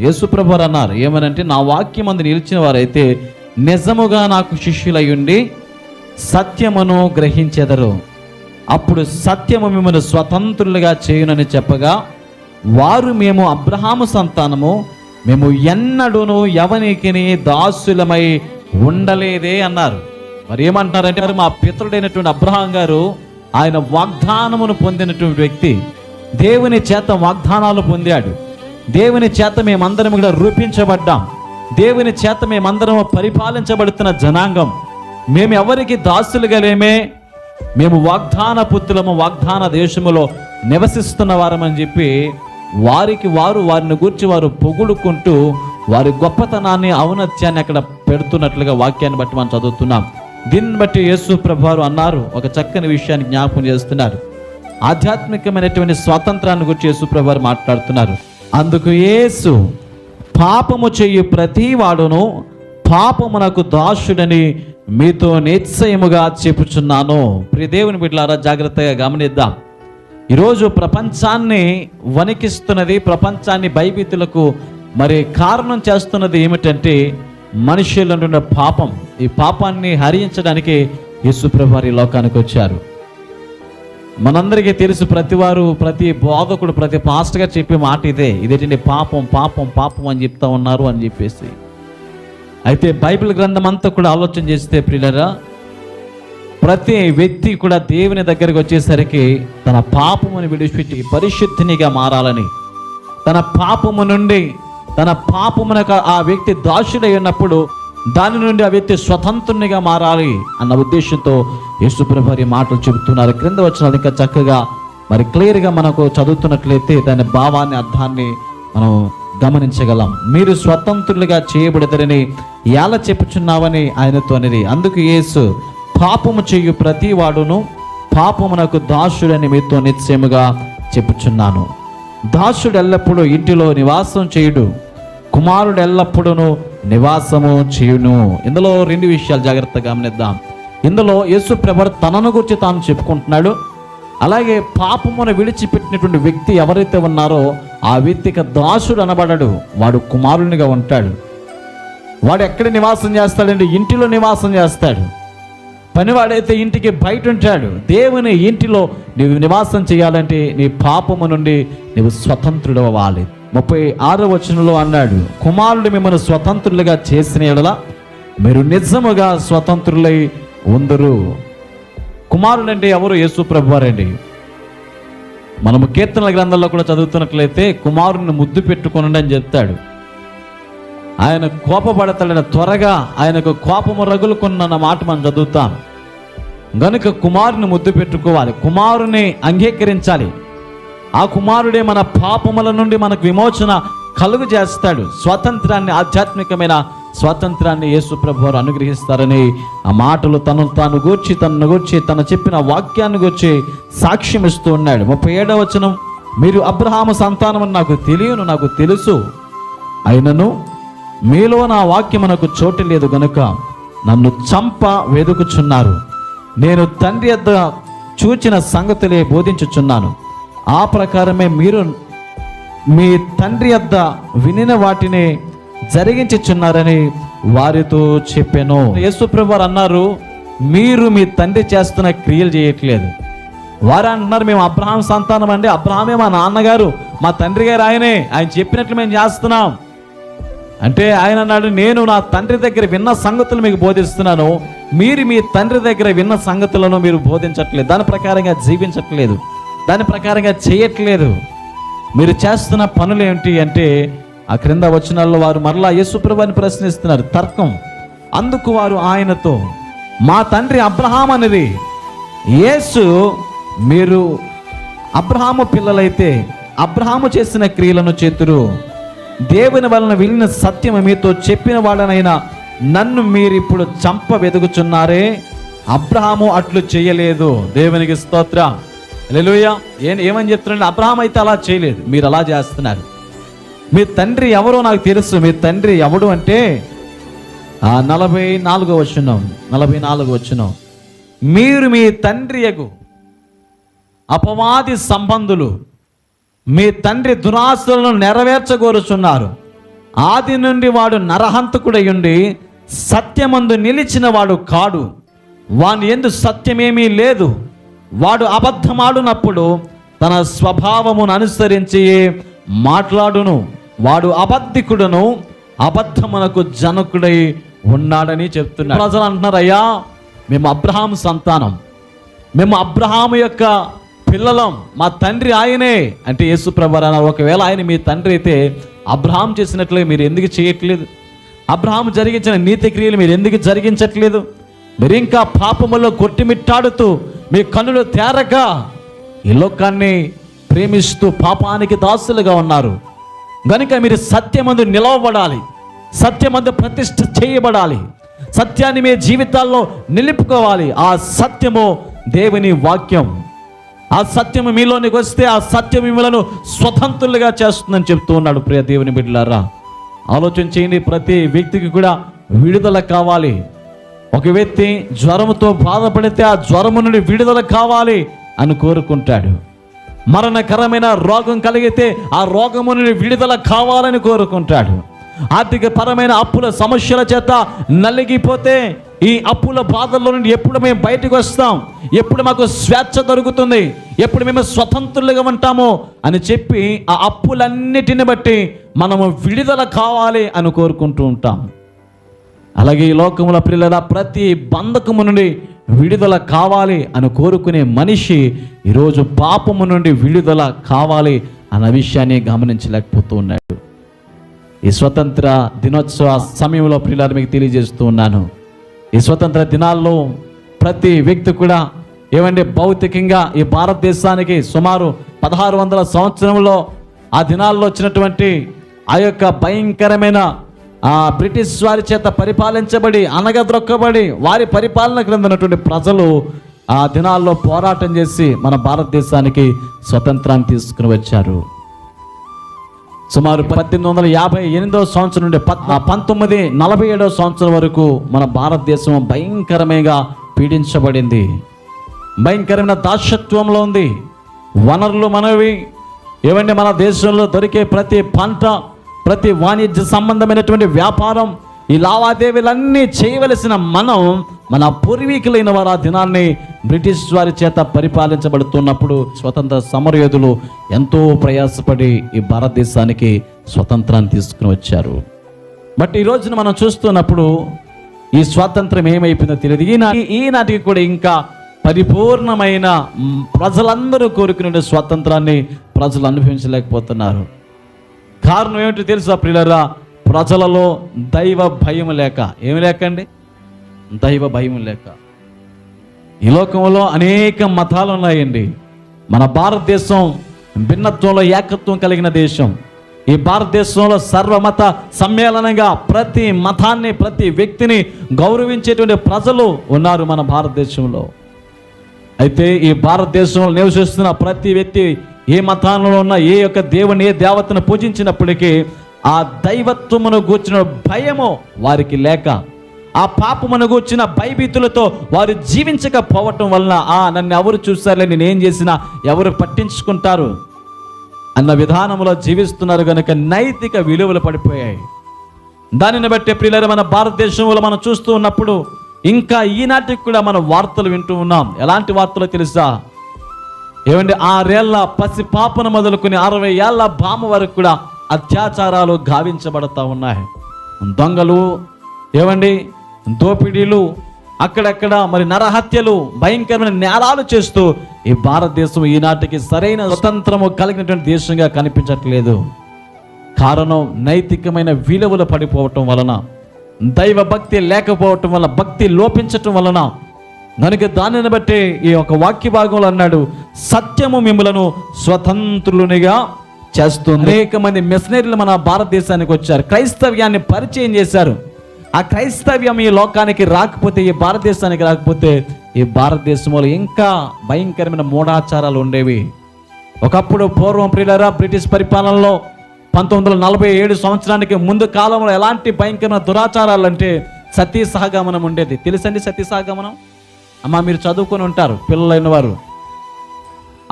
యేసుప్రభు వారు అన్నారు ఏమనంటే, నా వాక్యమందు నిలిచిన వారైతే నిజముగా నాకు శిష్యులయ్యుండి సత్యమును గ్రహించెదరు, అప్పుడు సత్యము మిమ్మల్ని స్వతంత్రులుగా చేయునని చెప్పగా, వారు మేము అబ్రహాము సంతానము, మేము ఎన్నడూను ఎవనికిని దాసులమై ఉండలేదే అన్నారు. మరి ఏమంటున్నారంటే, మరి మా పితరుడైనటువంటి అబ్రహాం గారు ఆయన వాగ్దానమును పొందినటువంటి వ్యక్తి, దేవుని చేత వాగ్దానాలు పొందాడు, దేవుని చేత మేమందరం కూడా రూపించబడ్డాం, దేవుని చేత మేమందరం పరిపాలించబడుతున్న జనాంగం, మేము ఎవరికి దాసులుగా లేమే, మేము వాగ్దాన పుత్రులము, వాగ్దాన దేశములో నివసిస్తున్న వారమని చెప్పి వారిని గూర్చి వారు పొగుడుకుంటూ వారి గొప్పతనాన్ని, ఔన్నత్యాన్ని అక్కడ పెడుతున్నట్లుగా వాక్యాన్ని బట్టి మనం చదువుతున్నాం. దీన్ని బట్టి యేసు ప్రభువారు అన్నారు, ఒక చక్కని విషయాన్ని జ్ఞాపకం చేస్తున్నారు. ఆధ్యాత్మికమైనటువంటి స్వాతంత్రాన్ని గురించి యేసు ప్రభువారు మాట్లాడుతున్నారు. అందుకు యేసు, పాపము చెయ్యి ప్రతి వాడును పాపమునకు దాసుడని మీతో నిశ్చయముగా చెప్పుచున్నాను. ప్రియ దేవుని బిడ్డలారా, జాగ్రత్తగా గమనిద్దాం. ఈరోజు ప్రపంచాన్ని వణికిస్తున్నది, ప్రపంచాన్ని భయభీతులకు మరి కారణం చేస్తున్నది ఏమిటంటే మనుషుల నుండి పాపం. ఈ పాపాన్ని హరించడానికి యేసు ప్రభువారు ఈ లోకానికి వచ్చారు. మనందరికీ తెలుసు, ప్రతి బోధకుడు, ప్రతి పాస్టర్ గారు చెప్పే మాట ఇదేంటంటే పాపం పాపం పాపం అని చెప్తా ఉన్నారు అని చెప్పేసి. అయితే బైబిల్ గ్రంథం అంతా కూడా ఆలోచన చేస్తే ప్రియులారా, ప్రతి వ్యక్తి కూడా దేవుని దగ్గరికి వచ్చేసరికి తన పాపమును విడిచిపెట్టి పరిశుద్ధినిగా మారాలని, తన పాపము నుండి, తన పాపమునకు ఆ వ్యక్తి దాసుడై ఉన్నప్పుడు దాని నుండి ఆ వ్యక్తి స్వతంత్రునిగా మారాలి అన్న ఉద్దేశంతో యేసు ప్రభువారు మాటలు చెబుతున్నారు. క్రింద వచ్చిన ఇంకా చక్కగా మరి క్లియర్గా మనకు చదువుతున్నట్లయితే దాని భావాన్ని, అర్థాన్ని మనం గమనించగలం. మీరు స్వతంత్రులుగా చేయబడతారని ఎలా చెప్పుచున్నావని ఆయనతో అనేది. అందుకు యేసు, పాపము చేయు ప్రతి వాడును పాపమునకు దాసుడని మీతో నిశ్చయముగా చెప్పుచున్నాను. దాసుడు ఎల్లప్పుడూ ఇంటిలో నివాసం చేయుడు, కుమారుడు ఎల్లప్పుడూ నివాసము చేయును. ఇందులో రెండు విషయాలు జాగ్రత్తగా గమనిద్దాం. ఇందులో యేసు ప్రభువు తనను గురించి తాను చెప్పుకుంటున్నాడు. అలాగే పాపమును విడిచిపెట్టినటువంటి వ్యక్తి ఎవరైతే ఉన్నారో ఆ వ్యక్తికి దాసుడు అనబడడు, వాడు కుమారునిగా ఉంటాడు. వాడు ఎక్కడ నివాసం చేస్తాడంటే ఇంటిలో నివాసం చేస్తాడు. పనివాడైతే ఇంటికి బయట ఉంటాడు. దేవుని ఇంటిలో నీవు నివాసం చేయాలంటే నీ పాపము నుండి నీవు స్వతంత్రుడు అవ్వాలి. 36వ వచనంలో అన్నాడు, కుమారుడు మిమ్మల్ని స్వతంత్రులుగా చేసిన యెడల మీరు నిజముగా స్వతంత్రులై ఉందరు. కుమారుడు అంటే ఎవరు? యేసు ప్రభువారండి. మనము కీర్తనల గ్రంథంలో కూడా చదువుతున్నట్లయితే కుమారుని ముద్దు పెట్టుకొనండి అని చెప్తాడు. ఆయన కోపపడతాడని త్వరగా ఆయనకు కోపము రగులుకున్న మాట మనం చదువుతాం. గనుక కుమారుని ముద్దు పెట్టుకోవాలి, కుమారుని అంగీకరించాలి. ఆ కుమారుడే మన పాపముల నుండి మనకు విమోచన కలుగు చేస్తాడు. స్వాతంత్రాన్ని, ఆధ్యాత్మికమైన స్వాతంత్రాన్ని యేసు ప్రభువారు అనుగ్రహిస్తారని ఆ మాటలు తనను గూర్చి తను చెప్పిన వాక్యాన్ని గూర్చి సాక్ష్యం ఇస్తూ ఉన్నాడు. 37వ వచనం, మీరు అబ్రహాము సంతానం అని నాకు తెలుసు, అయినను మీలో నా వాక్యమునకు చోటు లేదు గనుక నన్ను చంప వెదుకుచున్నారు. నేను తండ్రి యొద్ద చూచిన సంగతులే బోధించుచున్నాను, ఆ ప్రకారమే మీరు మీ తండ్రి యొద్ద వినిన వాటిని జరిగించుచున్నారని వారితో చెప్పాను. యేసు ప్రభువారు అన్నారు, మీరు మీ తండ్రి చేస్తున్న క్రియలు చేయట్లేదు. వారు అంటున్నారు, మేము అబ్రహాం సంతానం అండి, అబ్రహామే మా నాన్నగారు, మా తండ్రి గారు ఆయన చెప్పినట్లు మేము చేస్తున్నాం అంటే ఆయన అన్నాడు, నేను నా తండ్రి దగ్గర విన్న సంగతులు మీకు బోధిస్తున్నాను, మీరు మీ తండ్రి దగ్గర విన్న సంగతులను మీరు బోధించట్లేదు, దాని ప్రకారంగా జీవించట్లేదు, దాని ప్రకారంగా చేయట్లేదు. మీరు చేస్తున్న పనులు ఏంటి అంటే ఆ క్రింద వచనాల్లో వారు మరలా యేసు ప్రభువుని ప్రశ్నిస్తున్నారు, తర్కం. అందుకు వారు ఆయనతో, మా తండ్రి అబ్రహాం అనేది. యేసు, మీరు అబ్రహాము పిల్లలైతే అబ్రహాము చేసిన క్రియలను చేతురు, దేవుని వలన వెళ్ళిన సత్యం మీతో చెప్పిన వాడనైనా నన్ను మీరు ఇప్పుడు చంప వెతుకుచున్నారే, అబ్రహాము అట్లు చేయలేదు. దేవునికి స్తోత్రం, హల్లెలూయా. ఏమని చెప్తున్నాడు? అబ్రహాం అయితే అలా చేయలేదు, మీరు అలా చేస్తున్నారు. మీ తండ్రి ఎవరో నాకు తెలుసు. మీ తండ్రి ఎవడు అంటే 44వ వచనం, మీరు మీ తండ్రి యగు అపవాది సంబంధులు, మీ తండ్రి దురాశలను నెరవేర్చగోరుచున్నారు. ఆది నుండి వాడు నరహంతకుడై ఉండి సత్యమందు నిలిచిన వాడు కాడు, వాని యందు సత్యమేమీ లేదు. వాడు అబద్ధమాడునప్పుడు తన స్వభావమును అనుసరించి మాట్లాడును. వాడు అబద్ధికుడును, అబద్ధమునకు జనకుడై ఉన్నాడని చెప్తున్నాడు. ప్రజలు అంటున్నారు, అయ్యా మేము అబ్రహాము సంతానం, మేము అబ్రహాము యొక్క పిల్లలం, మా తండ్రి ఆయనే అంటే యేసు ప్రభువారు. ఒకవేళ ఆయన మీ తండ్రి అయితే అబ్రహాం చేసినట్లే మీరు ఎందుకు చేయట్లేదు? అబ్రహాము జరిగించిన నీతి క్రియలు మీరు ఎందుకు జరిగించట్లేదు? మీరు ఇంకా పాపములో కొట్టిమిట్టాడుతూ మీ కన్నులు తేరక ఈ లోకాన్ని ప్రేమిస్తూ పాపానికి దాసులుగా ఉన్నారు. గనుక మీరు సత్యమందు నిలవబడాలి, సత్యమందు ప్రతిష్ఠ చేయబడాలి, సత్యాన్ని మీ జీవితాల్లో నిలుపుకోవాలి. ఆ సత్యము దేవుని వాక్యం. ఆ సత్యము మీలోనికి వస్తే ఆ సత్యం మిమ్మలను స్వతంత్రులుగా చేస్తుందని చెప్తూ ఉన్నాడు. ప్రియ దేవుని బిడ్డలారా, ఆలోచన చేయండి. ప్రతి వ్యక్తికి కూడా విడుదల కావాలి. ఒక వ్యక్తి జ్వరముతో బాధపడితే ఆ జ్వరము నుండి విడుదల కావాలి అని కోరుకుంటాడు. మరణకరమైన రోగం కలిగితే ఆ రోగము నుండి విడుదల కావాలని కోరుకుంటాడు. ఆర్థిక పరమైన అప్పుల సమస్యల చేత నలిగిపోతే ఈ అప్పుల బాధల్లో నుండి ఎప్పుడు మేము బయటకు వస్తాం, ఎప్పుడు మాకు స్వేచ్ఛ దొరుకుతుంది, ఎప్పుడు మేము స్వతంత్రులుగా ఉంటామో అని చెప్పి ఆ అప్పులన్నిటిని బట్టి మనము విడుదల కావాలి అని కోరుకుంటూ ఉంటాం. అలాగే ఈ లోకముల ప్రియులారా, ప్రతి బంధకము నుండి విడుదల కావాలి అని కోరుకునే మనిషి ఈరోజు పాపము నుండి విడుదల కావాలి అన్న విషయాన్ని గమనించలేకపోతూ ఉన్నాడు. ఈ స్వతంత్ర దినోత్సవ సమయంలో ప్రియులారా మీకు తెలియజేస్తూ ఉన్నాను, ఈ స్వతంత్ర దినాల్లో ప్రతి వ్యక్తి కూడా ఏమంటే భౌతికంగా ఈ భారతదేశానికి సుమారు 1600 సంవత్సరంలో ఆ దినాల్లో వచ్చినటువంటి ఆ యొక్క భయంకరమైన బ్రిటిష్ వారి చేత పరిపాలించబడి అనగద్రొక్కబడి వారి పరిపాలన క్రింద ఉన్నటువంటి ప్రజలు ఆ దినాల్లో పోరాటం చేసి మన భారతదేశానికి స్వతంత్రాన్ని తీసుకుని వచ్చారు. సుమారు 1858 సంవత్సరం నుండి 1947 సంవత్సరం వరకు మన భారతదేశం భయంకరంగా పీడించబడింది, భయంకరమైన దాస్యత్వంలో ఉంది. వనరులు మనవి, ఏమంటే మన దేశంలో దొరికే ప్రతి పంట, ప్రతి వాణిజ్య సంబంధమైనటువంటి వ్యాపారం, ఈ లావాదేవీలన్నీ చేయవలసిన మనం మన పూర్వీకులైన వారు ఆ దినాన్ని బ్రిటిష్ వారి చేత పరిపాలించబడుతున్నప్పుడు స్వతంత్ర సమరయోధులు ఎంతో ప్రయాసపడి ఈ భారతదేశానికి స్వతంత్రాన్ని తీసుకుని వచ్చారు. బట్ ఈ రోజున మనం చూస్తున్నప్పుడు ఈ స్వాతంత్రం ఏమైపోయిందో తెలియదు. ఈనాటికి కూడా ఇంకా పరిపూర్ణమైన ప్రజలందరూ కోరుకునే స్వాతంత్రాన్ని ప్రజలు అనుభవించలేకపోతున్నారు. కారణం ఏమిటో తెలుసా ప్రియులారా? ప్రజలలో దైవ భయం లేక. ఏమి లేకండి? దైవ భయం లేక. ఈ లోకంలో అనేక మతాలు ఉన్నాయండి. మన భారతదేశం భిన్నత్వంలో ఏకత్వం కలిగిన దేశం. ఈ భారతదేశంలో సర్వమత సమ్మేళనంగా ప్రతి మతాన్ని, ప్రతి వ్యక్తిని గౌరవించేటువంటి ప్రజలు ఉన్నారు మన భారతదేశంలో. అయితే ఈ భారతదేశంలో నివసిస్తున్న ప్రతి వ్యక్తి ఏ మతాలలో ఉన్న ఏ యొక్క దేవుని, ఏ దేవతను పూజించినప్పటికీ ఆ దైవత్వమును గూర్చిన భయము వారికి లేక, ఆ పాపమును గూర్చిన భయభీతులతో వారు జీవించకపోవటం వలన నన్ను ఎవరు చూస్తారులే, నేనేం చేసినా ఎవరు పట్టించుకుంటారు అన్న విధానంలో జీవిస్తున్నారు. కనుక నైతిక విలువలు పడిపోయాయి. దానిని బట్టి ప్రియులారా, మన భారతదేశంలో మనం చూస్తూ ఉన్నప్పుడు ఇంకా ఈనాటికి కూడా మనం వార్తలు వింటూ ఉన్నాం. ఎలాంటి వార్తలు తెలుసా? ఏమండి, 6 ఏళ్ల పసి పాపను మొదలుకొని 60 ఏళ్ల భామ వరకు కూడా అత్యాచారాలు గావించబడతా ఉన్నాయి. దొంగలు, ఏమండి దోపిడీలు, అక్కడక్కడ మరి నరహత్యలు, భయంకరమైన నేరాలు చేస్తూ ఈ భారతదేశం ఈనాటికి సరైన స్వతంత్రము కలిగినటువంటి దేశంగా కనిపించట్లేదు. కారణం నైతికమైన విలువలు పడిపోవటం వలన, దైవ భక్తి లేకపోవటం వలన, భక్తి లోపించటం వలన. కనుక దానిని బట్టి ఈ యొక్క వాక్య భాగంలో అన్నాడు, సత్యము మిమ్మలను స్వతంత్రులునిగా చేస్తుంది. అనేక మంది మిషనరీలు మన భారతదేశానికి వచ్చారు, క్రైస్తవ్యాన్ని పరిచయం చేశారు. ఆ క్రైస్తవ్యం ఈ లోకానికి రాకపోతే, ఈ భారతదేశానికి రాకపోతే ఈ భారతదేశంలో ఇంకా భయంకరమైన మూఢాచారాలు ఉండేవి. ఒకప్పుడు పూర్వం ప్రియులారా, బ్రిటిష్ పరిపాలనలో 1947 సంవత్సరానికి ముందు కాలంలో ఎలాంటి భయంకరమైన దురాచారాలు అంటే సతీ సహగమనం ఉండేది. తెలుసండి సతీ సహగమనం? అమ్మ మీరు చదువుకొని ఉంటారు పిల్లలైన వారు.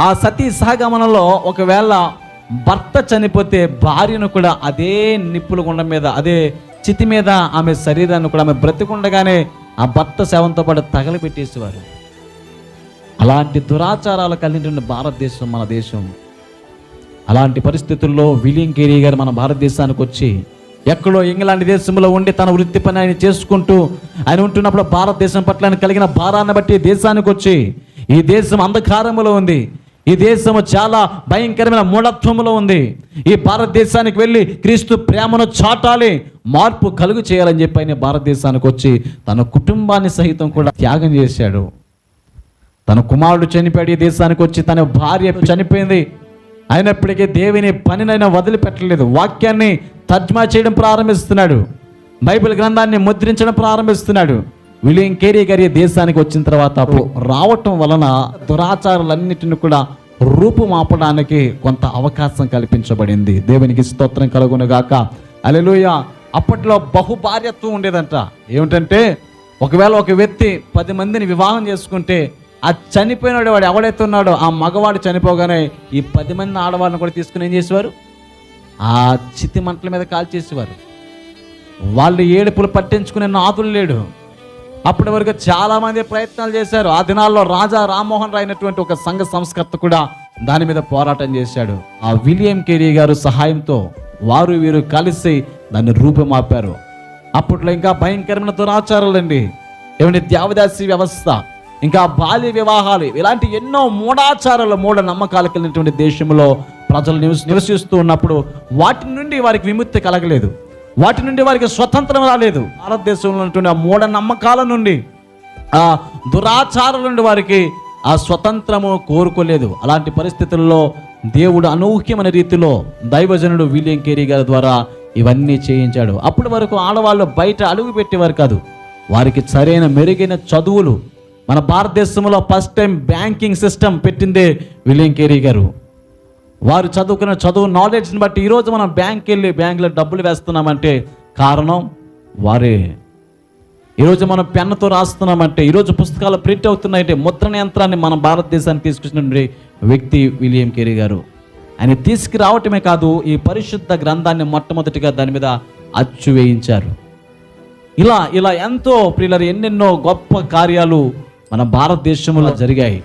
ఆ సతీ సహగమనంలో ఒకవేళ భర్త చనిపోతే భార్యను కూడా అదే నిప్పుల గుండం మీద, అదే చితి మీద ఆమె శరీరాన్ని కూడా ఆమె బ్రతికుండగానే ఆ భర్త శవంతో పాటు తగలబెట్టేసేవారు. అలాంటి దురాచారాలు కలిగిన భారతదేశం మన దేశం. అలాంటి పరిస్థితుల్లో విలియం కేరీ గారు మన భారతదేశానికి వచ్చి ఎక్కడో ఇంగ్లాండ్ దేశంలో ఉండి తన వృత్తి పని ఆయన చేసుకుంటూ ఆయన ఉంటున్నప్పుడు భారతదేశం పట్ల ఆయన కలిగిన భారాన్ని బట్టి దేశానికి వచ్చి, ఈ దేశం అంధకారంలో ఉంది, ఈ దేశము చాలా భయంకరమైన మూఢత్వంలో ఉంది, ఈ భారతదేశానికి వెళ్ళి క్రీస్తు ప్రేమను చాటాలి, మార్పు కలుగు చేయాలని చెప్పి ఆయన భారతదేశానికి వచ్చి తన కుటుంబాన్ని సహితం కూడా త్యాగం చేశాడు. తన కుమారుడు చనిపోయాడు, ఈ దేశానికి వచ్చి తన భార్య చనిపోయింది. అయినప్పటికీ దేవుని పనినైనా వదిలిపెట్టలేదు. వాక్యాన్ని తర్జుమా చేయడం ప్రారంభిస్తున్నాడు, బైబిల్ గ్రంథాన్ని ముద్రించడం ప్రారంభిస్తున్నాడు. విలియం కేరీ గారి దేశానికి వచ్చిన తర్వాత రావటం వలన దురాచారాలన్నిటిని కూడా రూపుమాపడానికి కొంత అవకాశం కల్పించబడింది. దేవునికి స్తోత్రం కలుగునుగాక. హల్లెలూయా. అప్పట్లో బహుభార్యత్వం ఉండేదంట. ఏమిటంటే ఒకవేళ ఒక వ్యక్తి 10 మందిని వివాహం చేసుకుంటే ఆ చనిపోయినాడు వాడు ఎవడైతే ఉన్నాడో ఆ మగవాడు చనిపోగానే ఈ 10 మంది ఆడవాళ్ళని కూడా తీసుకుని ఏం చేసేవారు, ఆ చితి మంటల మీద కాల్చేసేవారు. వాళ్ళు ఏడుపులు పట్టించుకునే నాదులు లేడు. అప్పటి వరకు చాలామంది ప్రయత్నాలు చేశారు. ఆ దినాల్లో రాజా రామ్మోహన్ రాయ్ అయినటువంటి ఒక సంఘ సంస్కర్త కూడా దాని మీద పోరాటం చేశాడు. ఆ విలియం కేరీ గారు సహాయంతో వారు వీరు కలిసి దాన్ని రూపుమాపారు. అప్పట్లో ఇంకా భయంకరమైన దురాచారాలండి, ఏమంటే దేవదాసి వ్యవస్థ, ఇంకా బాల్య వివాహాలు, ఇలాంటి ఎన్నో మూఢాచారాలు, మూఢ నమ్మకాలు కలిగినటువంటి దేశంలో ప్రజలు నివసిస్తూ ఉన్నప్పుడు వాటి నుండి వారికి విముక్తి కలగలేదు, వాటి నుండి వారికి స్వతంత్రం రాలేదు. భారతదేశంలో ఉన్నటువంటి ఆ మూఢ నమ్మకాల నుండి, ఆ దురాచారాల నుండి వారికి ఆ స్వతంత్రము కోరుకోలేదు. అలాంటి పరిస్థితుల్లో దేవుడు అనూహ్యమైన రీతిలో దైవజనుడు విలియం కేరీ గారి ద్వారా ఇవన్నీ చేయించాడు. అప్పటి వరకు ఆడవాళ్ళు బయట అడుగు పెట్టేవారు కాదు. వారికి సరైన మెరుగైన చదువులు, మన భారతదేశంలో ఫస్ట్ టైం బ్యాంకింగ్ సిస్టమ్ పెట్టిందే విలియం కేరీ గారు. వారు చదువుకున్న చదువు నాలెడ్జ్ని బట్టి ఈరోజు మనం బ్యాంక్కి వెళ్ళి బ్యాంకులో డబ్బులు వేస్తున్నామంటే కారణం వారే. ఈరోజు మనం పెన్నుతో రాస్తున్నామంటే, ఈరోజు పుస్తకాలు ప్రింట్ అవుతున్నాయంటే ముద్రణ యంత్రాన్ని మన భారతదేశానికి తీసుకొచ్చిన వ్యక్తి విలియం కేరీ గారు. ఆయన తీసుకురావటమే కాదు, ఈ పరిశుద్ధ గ్రంథాన్ని మొట్టమొదటిగా దాని మీద అచ్చు వేయించారు. ఇలా ఎంతో ప్రియులారా ఎన్నెన్నో గొప్ప కార్యాలు మన భారతదేశంలో జరిగాయి.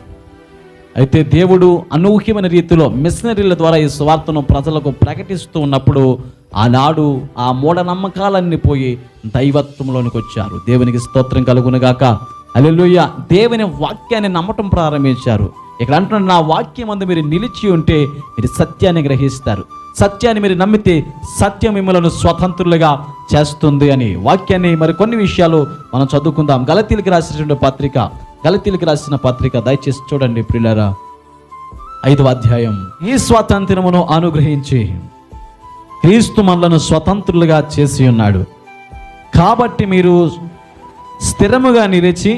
అయితే దేవుడు అనూహ్యమైన రీతిలో మిషనరీల ద్వారా ఈ సువార్తను ప్రజలకు ప్రకటిస్తూ ఉన్నప్పుడు ఆనాడు ఆ మూఢనమ్మకాలన్నీ పోయి దైవత్వంలోనికి వచ్చారు. దేవునికి స్తోత్రం కలుగునుగాక. హల్లెలూయా. దేవుని వాక్యాన్ని నమ్మటం ప్రారంభించారు. ఇక్కడ అంటున్నాడు, నా వాక్యం అందు మీరు నిలిచి ఉంటే మీరు సత్యాన్ని గ్రహిస్తారు, సత్యాన్ని మీరు నమ్మితే సత్యం మిమ్మల్ని స్వతంత్రులుగా చేస్తుంది అని. వాక్యాన్ని మరి కొన్ని విషయాలు మనం చదువుకుందాం. గలతీయులకు రాసిన పత్రిక దయచేసి చూడండి ప్రియులారా, 5వ అధ్యాయం. ఈ స్వాతంత్రమును అనుగ్రహించి క్రీస్తు మనలను స్వతంత్రులుగా చేసి ఉన్నాడు, కాబట్టి మీరు స్థిరముగా నిలిచి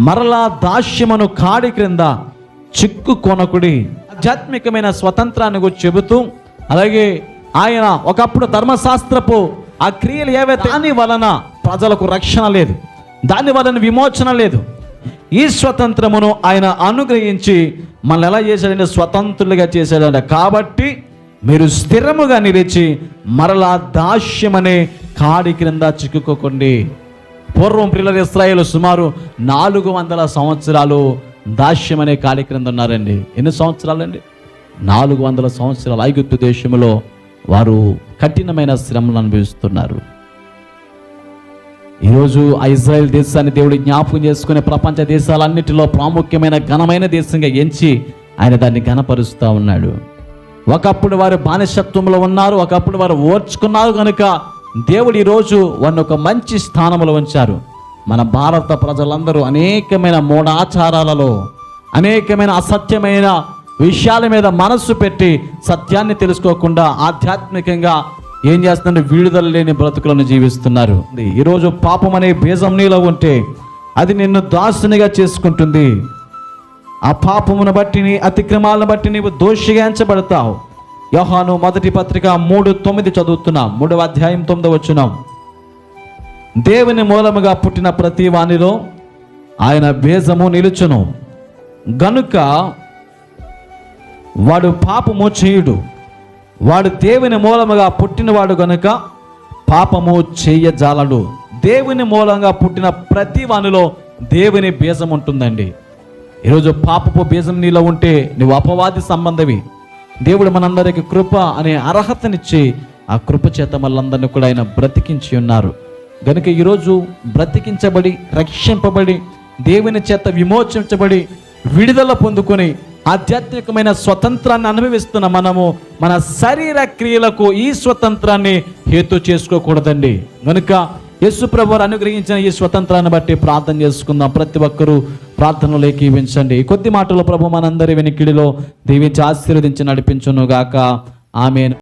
మరలా దాస్యమును కాడి క్రింద చిక్కు కొనకుడి. ఆధ్యాత్మికమైన స్వతంత్రాన్ని గురించి చెబుతూ, అలాగే ఆయన ఒకప్పుడు ధర్మశాస్త్రపు ఆ క్రియలు ఏవైతే దాని వలన ప్రజలకు రక్షణ లేదు, దాని వలన విమోచన లేదు, ఈ స్వతంత్రమును ఆయన అనుగ్రహించి మనల్ని ఎలా చేశాడంటే స్వతంత్రులుగా చేశాడంట. కాబట్టి మీరు స్థిరముగా నిలిచి మరలా దాస్యమనే కాడి క్రింద చిక్కుకోకండి. పూర్వం ప్రియుల ఇశ్రాయేలు సుమారు 400 సంవత్సరాలు దాస్యం అనే కాడి క్రింద ఉన్నారండి. ఎన్ని సంవత్సరాలు అండి? 400 సంవత్సరాలు ఐగుప్తు దేశంలో వారు కఠినమైన శ్రమను అనుభవిస్తున్నారు. ఈరోజు ఇజ్రాయెల్ దేశాన్ని దేవుడు జ్ఞాపకం చేసుకునే ప్రపంచ దేశాలన్నిటిలో ప్రాముఖ్యమైన ఘనమైన దేశంగా ఎంచి ఆయన దాన్ని ఘనపరుస్తూ ఉన్నాడు. ఒకప్పుడు వారు బానిసత్వంలో ఉన్నారు, ఒకప్పుడు వారు ఓర్చుకున్నారు కనుక దేవుడు ఈరోజు వారిని ఒక మంచి స్థానంలో ఉంచారు. మన భారత ప్రజలందరూ అనేకమైన మూఢాచారాలలో, అనేకమైన అసత్యమైన విషయాల మీద మనస్సు పెట్టి సత్యాన్ని తెలుసుకోకుండా ఆధ్యాత్మికంగా ఏం చేస్తున్నారు, విడుదల లేని బ్రతుకులను జీవిస్తున్నారు. ఈరోజు పాపం అనే బీజం నీలో ఉంటే అది నిన్ను దాసునిగా చేసుకుంటుంది. ఆ పాపమును బట్టి, నీ అతిక్రమాలను బట్టి నీవు దోషిగా ఎంచబడతావు. యోహాను మొదటి పత్రిక 3:9 చదువుతున్నాం. 3వ అధ్యాయం 9వ వచనం. దేవుని మూలముగా పుట్టిన ప్రతి వానిలో ఆయన బీజము నిలుచును, గనుక వాడు పాపము చేయుడు. వాడు దేవుని మూలముగా పుట్టినవాడు గనుక పాపము చేయజాలడు. దేవుని మూలంగా పుట్టిన ప్రతి వానిలో దేవుని బీజం ఉంటుందండి. ఈరోజు పాపపు బీజం నీలో ఉంటే నువ్వు అపవాది సంబంధవి. దేవుడు మనందరికీ కృప అనే అర్హతనిచ్చి ఆ కృప చేత మనందరినీ కూడా ఆయన బ్రతికించి ఉన్నారు. గనుక ఈరోజు బ్రతికించబడి, రక్షింపబడి, దేవుని చేత విమోచించబడి, విడుదల పొందుకొని ఆధ్యాత్మికమైన స్వతంత్రాన్ని అనుభవిస్తున్న మనము మన శరీర క్రియలకు ఈ స్వతంత్రాన్ని హేతు చేసుకోకూడదండి. కనుక యేసు ప్రభువు అనుగ్రహించిన ఈ స్వతంత్రాన్ని బట్టి ప్రార్థన చేసుకుందాం. ప్రతి ఒక్కరూ ప్రార్థనలో ఏకీవించండి. ఈ కొద్ది మాటలు ప్రభు మనందరి వెనికిడిలో దీవించి ఆశీర్వదించి నడిపించును గాక. ఆమేన్.